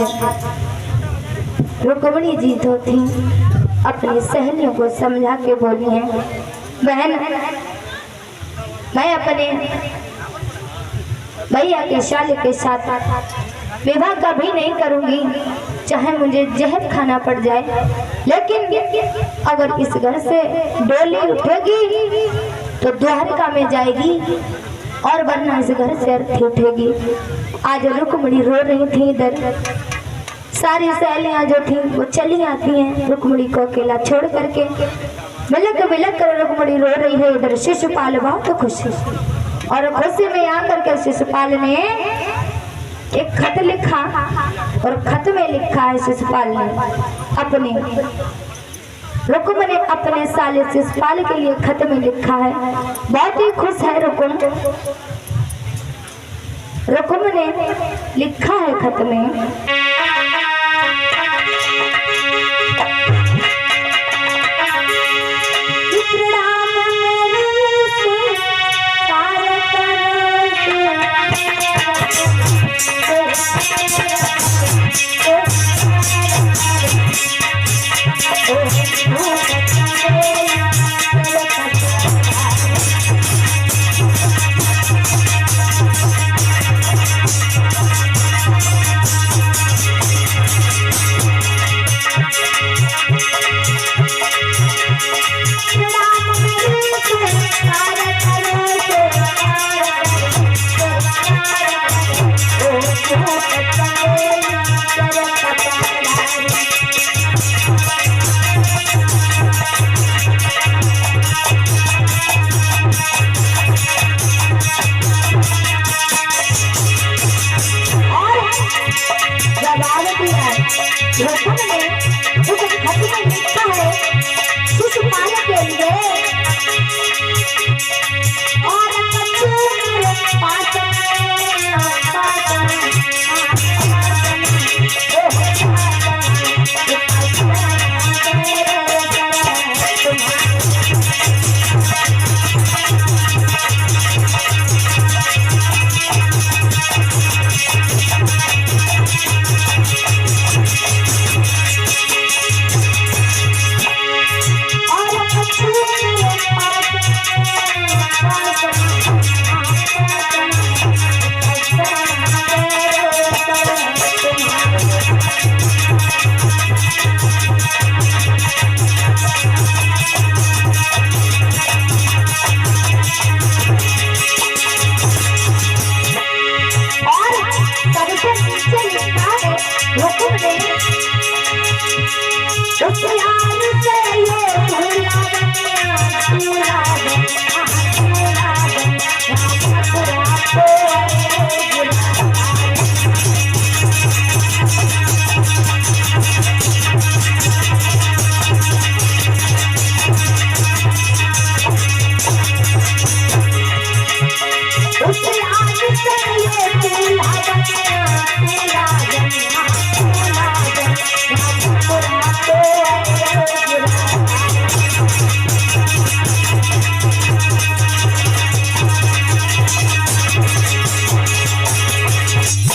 आज रुक्मिणी जी जो थी अपनी सहेलियों को समझा के बोली है, बहन मैं अपने भैया के शाले के साथ विवाह कभी नहीं करूंगी, चाहे मुझे जहर खाना पड़ जाए, लेकिन अगर इस घर से डोली उठेगी तो द्वारका में जाएगी और वरना इस घर से अर्थी उठेगी। आज रुक्मिणी रो रही थी, इधर सारी सहेलियां जो थी वो चली आती हैं रुक्मिणी को अकेला छोड़ करके। बिलक बिलक कर रुक्मिणी रो रही है, इधर शिशुपाल बहुत खुश है और खुशी में आकर के शिशुपाल ने एक खत लिखा और खत में लिखा है शिशुपाल ने अपने रुक्मिणी अपने साले शिशुपाल के लिए खत में लिखा है। बहुत ही खुश है रुक्मिणी ने लिखा है खत में,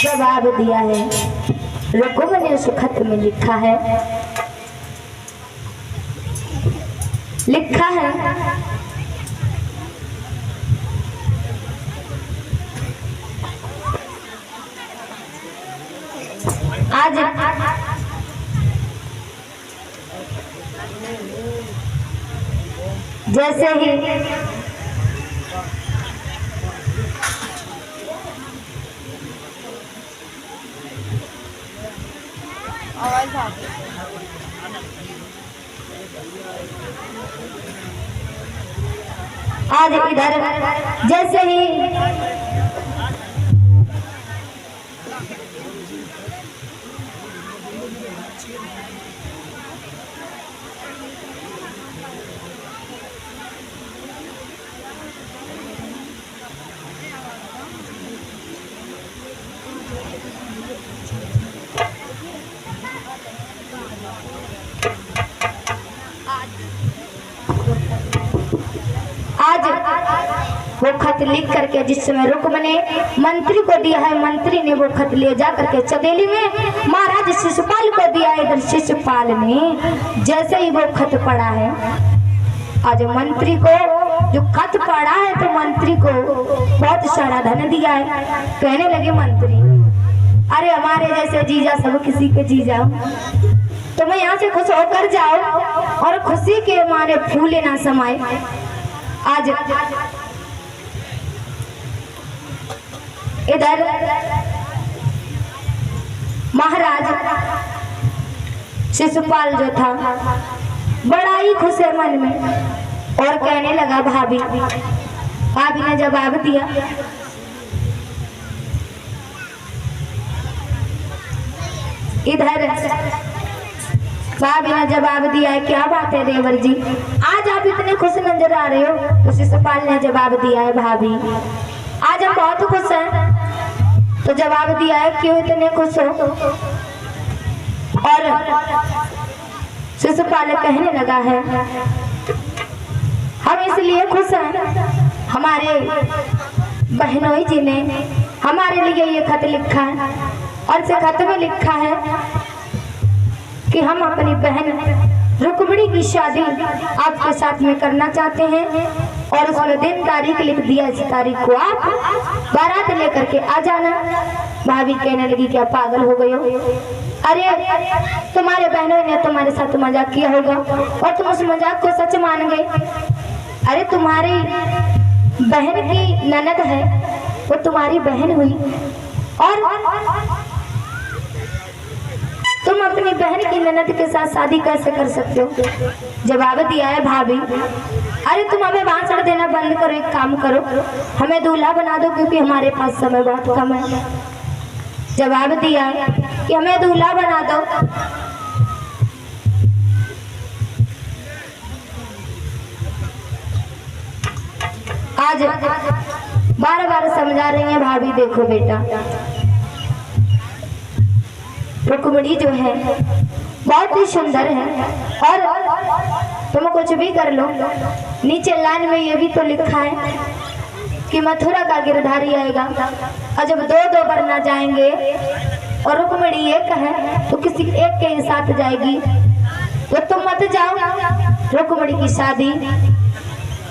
जवाब दिया है। रुक्मिणी ने उस खत में लिखा है आज जैसे ही आज इधर जैसे ही आज वो खत खत लिख करके जिस समय रुक्मिणी मंत्री को दिया है, मंत्री ने वो खत ले जा करके चदेली में महाराज शिशुपाल को दिया है। इधर शिशुपाल ने जैसे ही वो खत पढ़ा है, आज मंत्री को जो खत पढ़ा है तो मंत्री को बहुत सारा धन दिया है। कहने लगे मंत्री, अरे हमारे जैसे जीजा सब किसी के जीजा, तुम यहाँ से खुश होकर जाओ और खुशी के मारे फूले ना समाये। आज इधर महाराज शिशुपाल जो था बड़ा ही खुश है मन में और कहने लगा भाभी। भाभी ने जवाब दिया, इधर भाभी ने जवाब दिया है, क्या बात है देवर जी, आज आप इतने खुश नजर आ रहे हो। तो शिशुपाल ने जवाब दिया है, भाभी आज हम बहुत खुश हैं। तो जवाब दिया है, क्यों इतने खुश हो। और शिशुपाल कहने लगा है, हम इसलिए खुश हैं, हमारे बहनोई जी ने हमारे लिए ये खत लिखा है और इस खत में लिखा है कि हम अपनी बहन रुक्मिणी की शादी आपके साथ में करना चाहते हैं और उसमें दिन तारीख लिख दिया, इस तारीख को आप बारात लेकर के आ जाना। भाभी कहने लगी, क्या पागल हो गई हो, अरे तुम्हारे बहनों ने तुम्हारे साथ मजाक किया होगा और तुम उस मजाक को सच मान गए। अरे तुम्हारी बहन की ननद है, वो तुम्हारी बहन हुई और तुम अपनी बहन की ननद के साथ शादी कैसे कर सकते हो। जवाब दिया है, भाभी अरे तुम हमें भाषण देना बंद करो, एक काम करो हमें दूल्हा बना दो क्योंकि हमारे पास समय बहुत कम है। जवाब दिया है कि हमें दूल्हा बना दो। आज बार बार समझा रही हैं भाभी, देखो बेटा रुक्मिणी जो है बहुत ही सुंदर है और तुम कुछ भी कर लो, नीचे लाइन में ये भी तो लिखा है कि मथुरा का गिरधारी आएगा और जब दो दो वरना जाएंगे और रुक्मिणी एक है तो किसी एक के साथ जाएगी, तो तुम मत जाओ, रुक्मिणी की शादी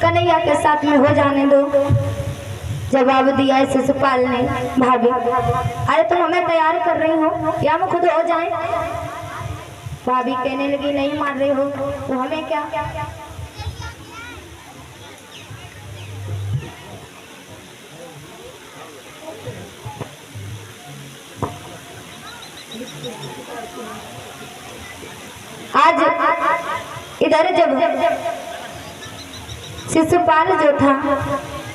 कन्हैया के साथ में हो जाने दो। जवाब दिया है शिशुपाल ने, भाभी अरे तुम हमें तैयार कर रही हो या हम खुद हो जाएं। भाभी कहने लगी, नहीं मान रही हो तो हमें क्या। आज इधर जब शिशुपाल जो था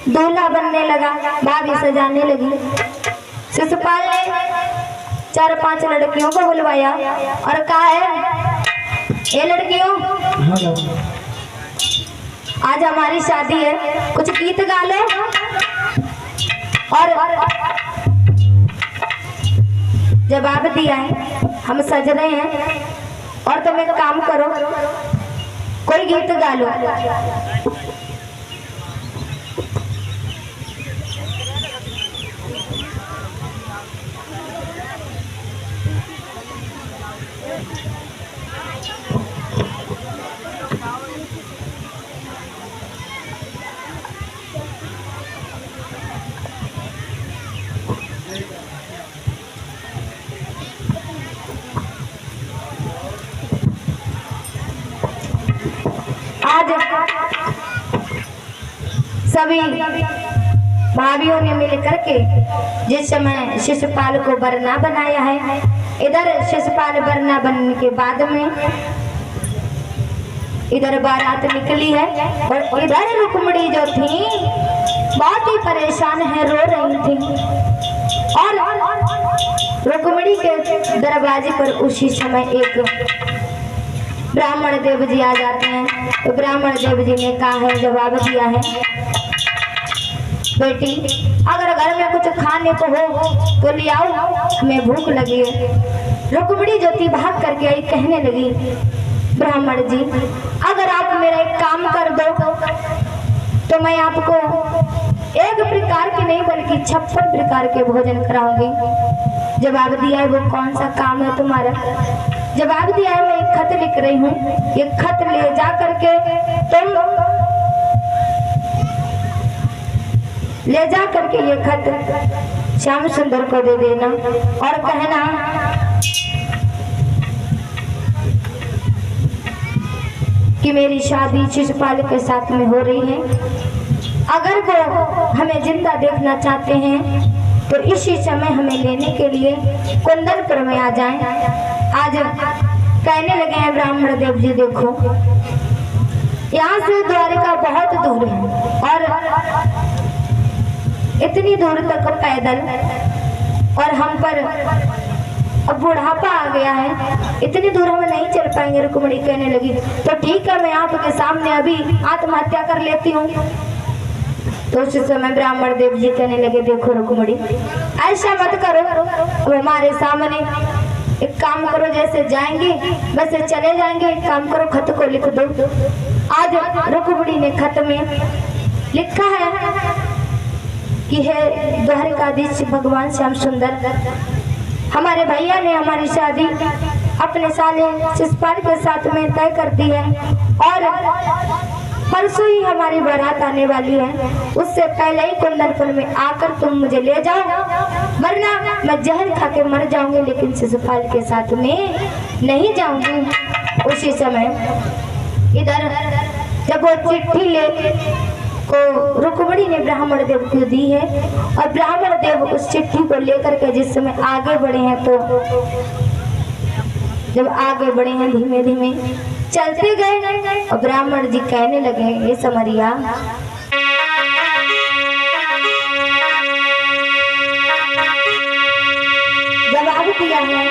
दूल्हा बनने लगा, भाभी सजाने लगी। शिशुपाल ने 4-5 लड़कियों को बुलवाया और कहा है, ये लड़कियों आज हमारी शादी है, कुछ गीत गा लो और जवाब दिया है, हम सज रहे हैं और तुम एक काम करो, कोई गीत गा लो। आज सभी भाभियों ने मिलकर के जिस समय शिशुपाल को वरना बनाया है, इधर शिशुपाल वरना बनने के बाद में इधर बारात निकली है और इधर रुक्मिणी जो थी बहुत ही परेशान है, रो रही थी और रुक्मिणी के दरवाजे पर उसी समय एक ब्राह्मण देव जी आ जाते हैं। तो ब्राह्मण देव जी ने कहा है, जवाब दिया है, बेटी अगर घर में कुछ खाने को हो तो ले आओ, हमें भूख लगी है। रुक्मिणी जो थी भाग करके आई, कहने लगी, ब्राह्मण जी अगर आप मेरा एक काम कर दो तो मैं आपको एक प्रकार के नहीं बल्कि 56 प्रकार के भोजन कराऊंगी। जवाब दिया है वो कौन सा काम है तुम्हारा? जवाब दिया है मैं एक खत लिख रही हूँ, ये खत ले जा करके तुम ले जा करके ये खत श्याम सुंदर को दे देना और कहना कि मेरी शादी शिशुपाल के साथ में हो रही है। अगर वो हमें जिंदा देखना चाहते हैं तो इसी समय हमें लेने के लिए कुंदनपुर में आ जाएं। आज कहने लगे हैं ब्राह्मण देव जी, देखो यहाँ से द्वारिका बहुत दूर है और इतनी दूर तक पैदल, और हम पर अब बुढ़ापा आ गया है, इतनी दूर हम नहीं चल पाएंगे। रुक्मिणी कहने लगी तो ठीक है, मैं आपके सामने अभी आत्महत्या कर लेती हूँ। तो उस समय ब्राह्मण देव जी कहने लगे देखो रुक्मिणी ऐसा मत करो, अब हमारे सामने एक काम करो, जैसे जाएंगे वैसे चले जाएंगे। एक काम करो, खत को लिख दो। आज रुक्मिणी ने खत में लिखा है कि है द्वारिकाधीश भगवान श्याम सुंदर, हमारे भैया ने हमारी शादी अपने साले शिशुपाल के साथ में तय कर दी है और परसों ही हमारी बारात आने वाली है। उससे पहले ही कुंदनपुर में आकर तुम मुझे ले जाओ, वरना मैं जहर खा के मर जाऊंगी, लेकिन शिशुपाल के साथ में नहीं जाऊंगी। उसी समय इधर जब वो चिट्ठी ले को रुक्मिणी ने ब्राह्मण देव को दी है और ब्राह्मण देव उस चिट्ठी को लेकर के जिस समय आगे बढ़े हैं, तो जब आगे बढ़े हैं धीमे धीमे चलते गए और ब्राह्मण जी कहने लगे ये समरिया जवाब दिया है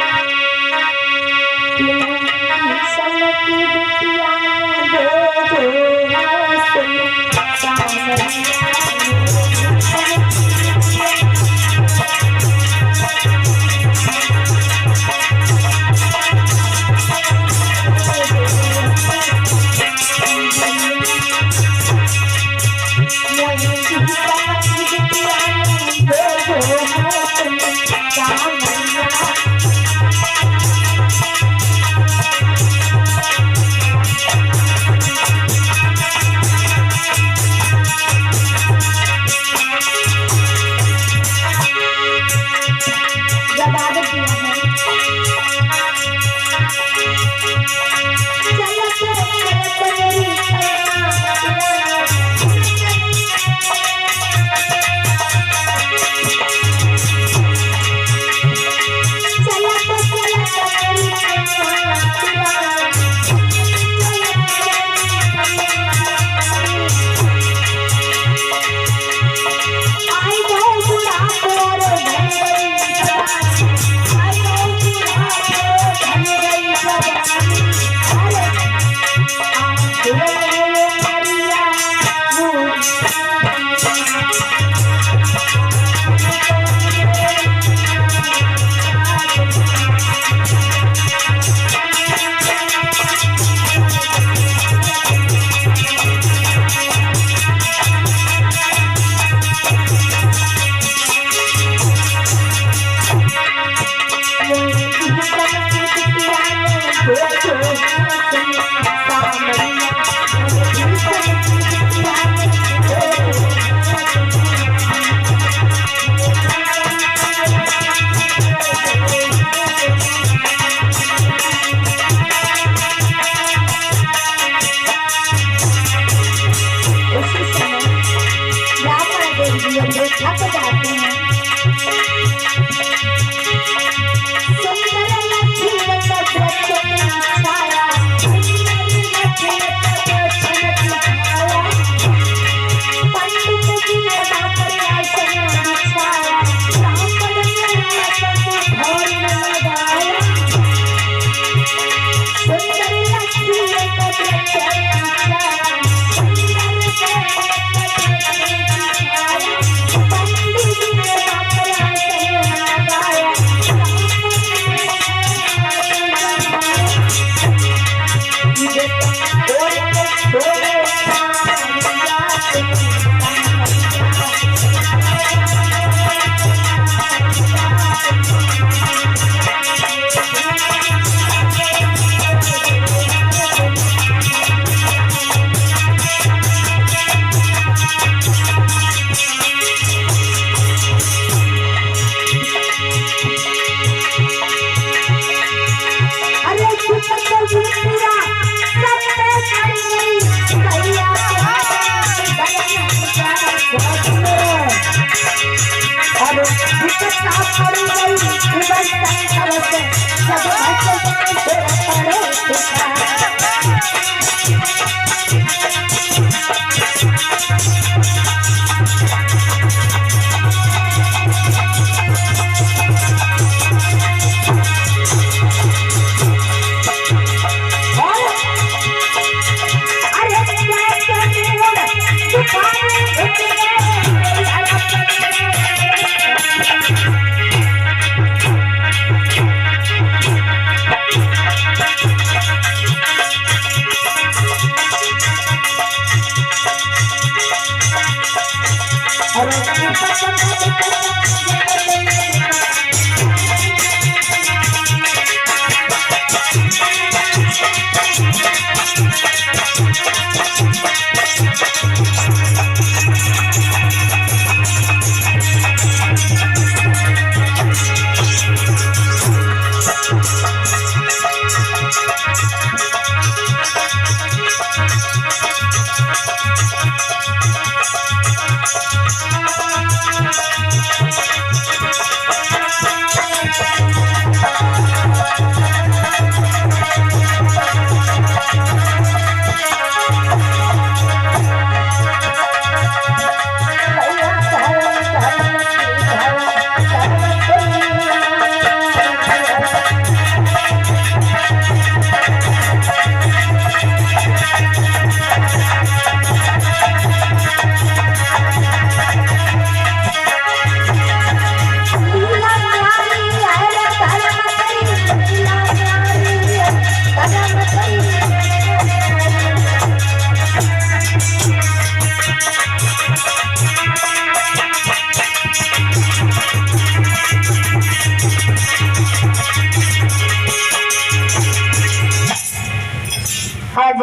आज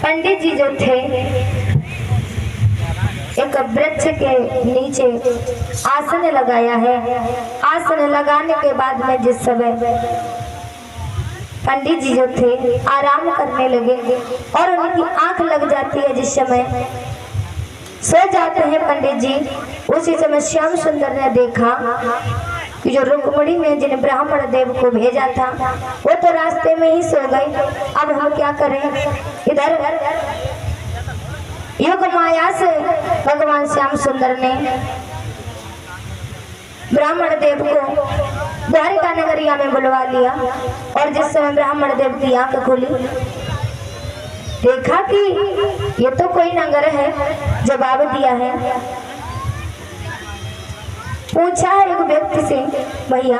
पंडित जी जो थे एक वृक्ष के नीचे आसन लगाया है। आसन लगाने के बाद में जिस समय पंडित जी जो थे आराम करने लगे और उनकी आंख लग जाती है, जिस समय सो जाते हैं पंडित जी, उसी समय श्याम सुंदर ने देखा कि जो रुक्मिणी ने जिन ब्राह्मण देव को भेजा था वो तो रास्ते में ही सो गए। अब हम क्या करें? इधर योग माया से भगवान श्याम सुंदर ने ब्राह्मण देव को द्वारिका नगरिया में बुलवा लिया और जिस समय ब्राह्मण देव की आंख खुली, देखा कि ये तो कोई नगर है। जवाब दिया है, पूछा है एक व्यक्ति से, भैया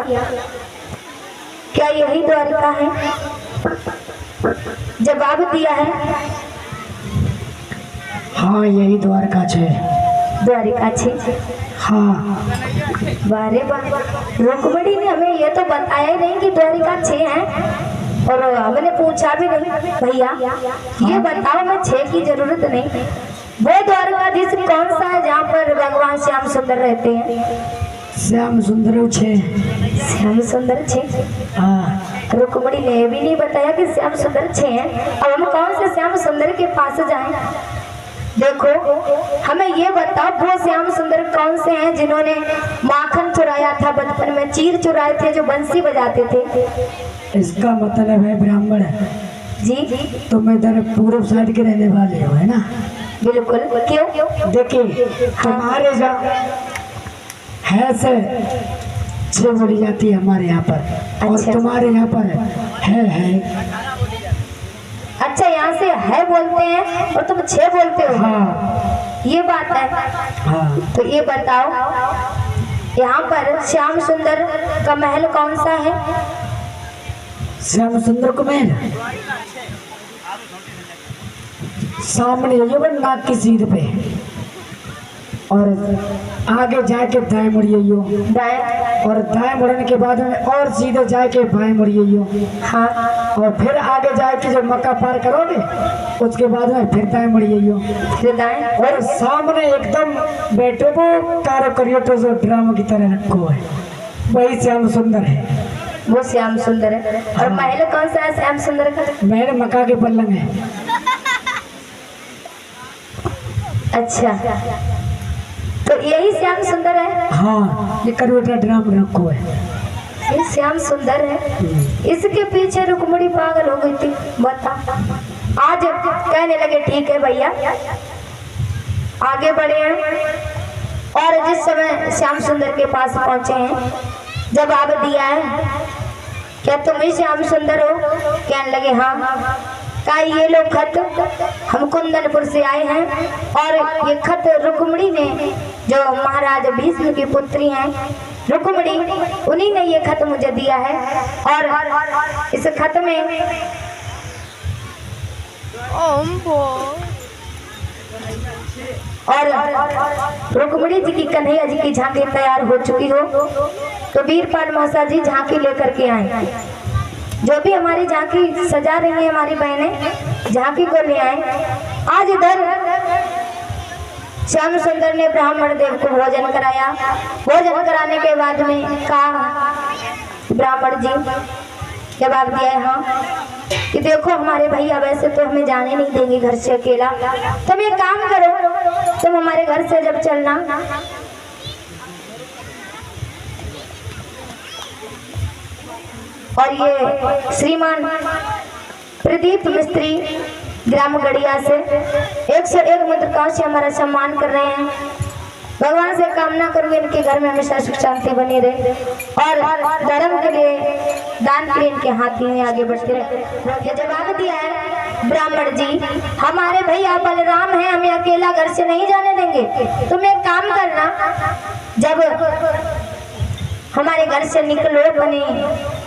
क्या यही द्वारिका है? जवाब दिया है, हाँ यही द्वारका छे। द्वारिका छे? हाँ। बारे बार रुक्मिणी ने हमें ये तो बताया ही नहीं कि द्वारिका छे है, और हमने पूछा भी नहीं। भैया ये बताओ, मैं छे की जरूरत नहीं, वो द्वारका जिस कौन सा है जहाँ पर भगवान श्याम सुंदर रहते हैं? श्याम सुंदर छे। श्याम सुंदर छे? हाँ। रुक्मिणी ने भी नहीं बताया कि श्याम सुंदर छे हैं। अब हम कौन से श्याम सुंदर के पास जाएं? देखो हमें ये बताओ, वो श्याम सुंदर कौन से हैं जिन्होंने माखन चुराया था बचपन में, चीर चुराए थे, जो बंसी बजाते थे? इसका मतलब है ब्राह्मण जी। तुम इधर पूर्व साइड के रहने वाले हो, है ना? बिल्कुल। क्यों? देखिए तुम्हारे है से 6 बोली जाती है हमारे यहाँ पर। और अच्छा। तुम्हारे यहाँ पर है। अच्छा, यहाँ से है बोलते हैं और तुम 6 बोलते हो? हाँ। ये बात है। हाँ। तो ये बताओ, यहाँ पर श्याम सुंदर का महल कौन सा है? श्याम सुंदर को महल सामने ये नाक की सीध पे, और आगे जाके दाएं मुड़ियो, दाएं, और दाएं मुड़ने के बाद में और सीधे जाके बाएं मुड़ियो। हाँ। और फिर आगे जाके जब मक्का पार करोगे उसके बाद में फिर दाएं मुड़ियो, फिर दाएं, और सामने एकदम बैठो वो कारो करियो तो जो ड्रामा की तरह रखो है, वही श्याम सुंदर है। वो श्याम सुंदर है। और महल कौन सा है श्याम सुंदर का? महल मक्का के पल्लंग है। अच्छा, तो यही श्याम सुंदर है? हाँ, ये करवटा ड्राम रखो है, ये श्याम सुंदर है। इसके पीछे रुक्मिणी पागल हो गई थी। बता, आज कहने लगे ठीक है भैया, आगे बढ़े हैं। और जिस समय श्याम सुंदर के पास पहुंचे हैं, जवाब दिया है, क्या तुम ही श्याम सुंदर हो? कहने लगे हाँ। कहा ये लो खत, हम कुंदनपुर से आए हैं और ये खत रुक्मिणी ने, जो महाराज भीष्म की पुत्री हैं रुक्मिणी, उन्हीं ने ये खत मुझे दिया है। और इस खत में और रुक्मिणी जी की कन्हैया जी की झांकी तैयार हो चुकी हो तो वीरपाल मौसा जी झांकी लेकर के आए। जो भी हमारी झांकी सजा रही है हमारी बहनें झांकी को ले आए। आज इधर श्याम सुंदर ने ब्राह्मण देव को भोजन कराया। भोजन कराने के बाद में कहा ब्राह्मण जी जवाब दिया है हाँ कि देखो हमारे भैया वैसे तो हमें जाने नहीं देंगे घर से अकेला, तुम एक काम करो तुम हमारे घर से जब चलना और ये श्रीमान प्रदीप मिस्त्री ग्राम गड़िया से 101 मुद्रिकाओं से हमारा सम्मान कर रहे हैं। भगवान से कामना करूंगी इनके घर में हमेशा सुख शांति बनी रहे और धर्म के लिए दान के लिए इनके हाथ ही आगे बढ़ते रहे। ये जवाब दिया है ब्राह्मण जी हमारे भैया बलराम हैं, हमें अकेला घर से नहीं जाने देंगे। तुम एक काम करना जब हमारे घर से निकलो अपने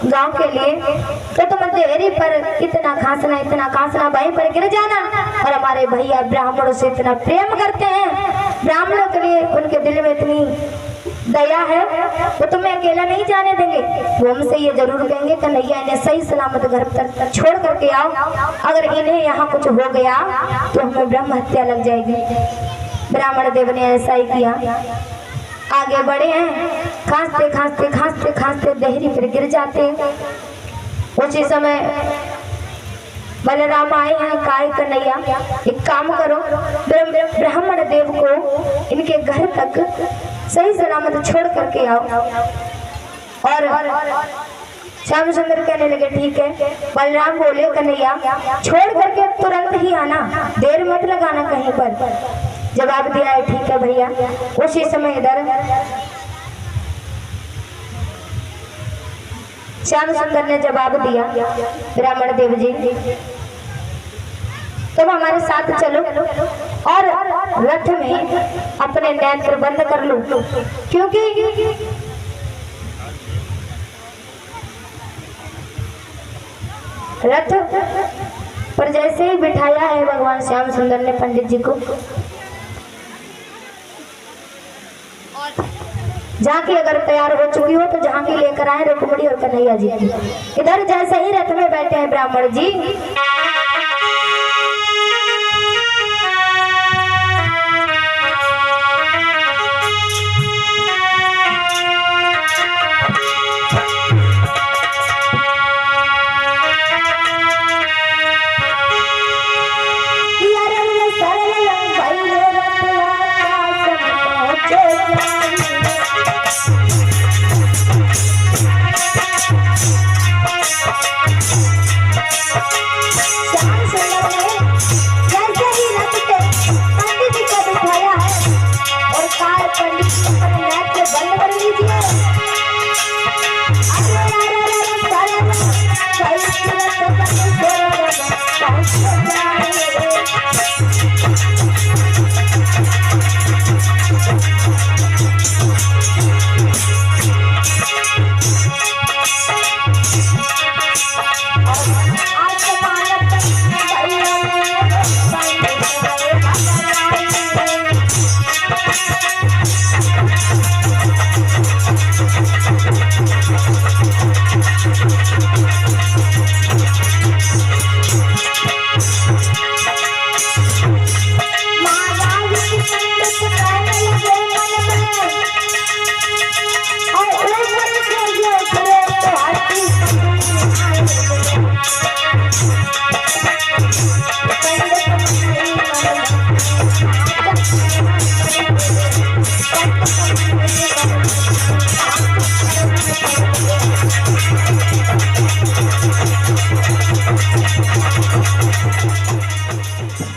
गांव के लिए तो तुम देहरी पर इतना खांसना वहीं पर गिर जाना। और हमारे भैया ब्राह्मणों से इतना प्रेम करते हैं, ब्राह्मणों के लिए उनके दिल में इतनी दया है तो तुम्हें अकेला नहीं जाने देंगे। वो हमसे ये जरूर कहेंगे कन्हैया इन्हें सही सलामत घर तक छोड़ करके आओ, अगर इन्हें यहाँ कुछ हो गया तो हमें ब्रह्म हत्या लग जाएगी। ब्राह्मण देव ने ऐसा ही किया। आगे बढ़े हैं, खांसते देहरी पर गिर जाते। उसी समय बलराम आए हैं काय कन्हैया एक काम करो ब्राह्मण देव को इनके घर तक सही सलामत छोड़ करके आओ। और श्याम सुंदर कहने लगे ठीक है। बलराम बोले कन्हैया छोड़ करके तुरंत ही आना, देर मत लगाना कहीं पर। जवाब दिया है ठीक है भैया। उसी समय इधर श्याम सुंदर ने जवाब दिया ब्राह्मण देव जी तुम हमारे साथ चलो और रथ में अपने नेत्र बंद कर लो, क्योंकि रथ पर जैसे ही बिठाया है भगवान श्याम सुंदर ने पंडित जी को, झांकी अगर तैयार हो चुकी हो तो झांकी लेकर आए रुक्मिणी और कन्हैया जी की। इधर जैसे ही रथ में बैठे हैं ब्राह्मण जी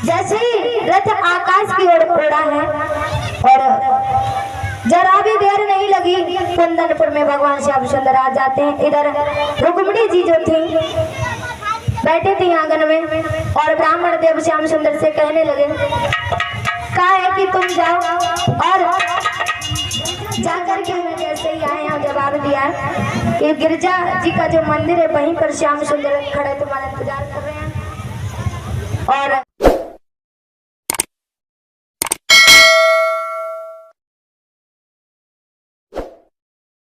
जैसे ही रथ आकाश की ओर उड़ा है और जरा भी देर नहीं लगी कुंदनपुर में भगवान श्याम सुंदर आ जाते हैं। इधर रुक्मिणी जी जो थी बैठे थे आंगन में और ब्राह्मण देव श्याम सुंदर से कहने लगे कहा है कि तुम जाओ और जाकर के हमें जैसे ही आए हैं जवाब दिया कि गिरजा जी का जो मंदिर है वहीं पर श्याम सुंदर खड़े तुम्हारा इंतजार कर रहे हैं।